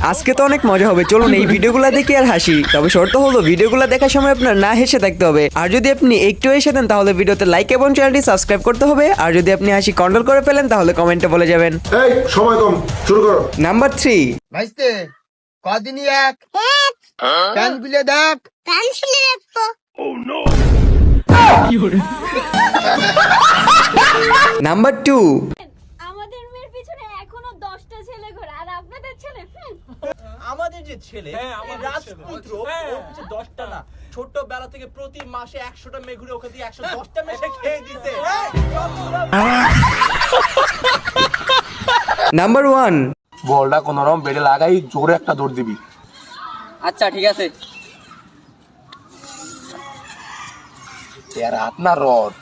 আজকে তো অনেক মজা হবে, চলুন এই ভিডিওগুলো দেখি আর হাসি। তবে শর্ত হলো ভিডিওগুলো দেখার সময় আপনার না হেসে থাকতে হবে। আর যদি আপনি একটু হেসে দেন তাহলে ভিডিওতে লাইক এবং চ্যানেলটি সাবস্ক্রাইব করতে হবে। আর যদি আপনি হাসি কন্ট্রোল করে ফেলেন তাহলে কমেন্টে বলে যাবেন। এই সময় কম, শুরু করো। নাম্বার 3। ভাইস্তে কদিনই এক প্যান খুলে দেখ। নাম্বার 2। আমাদের মেয়ের পিছনে এখনো 10টা ছেলে ঘোরে আর আপনাদের ছেলে আমাদের যে ছেলে এই রাজপুত্র ওর পিছে 10টা না, ছোটবেলা থেকে প্রতি মাসে 100টা মেয়ে ঘুরে ওখান থেকে 110টা মেয়ে সে খেয়ে দিছে। নাম্বার 1। বলটা কোন রকম বেড়ে লাগাই জোরে একটা দৌড় দিবি। আচ্ছা ঠিক আছে। এর হাত না রড।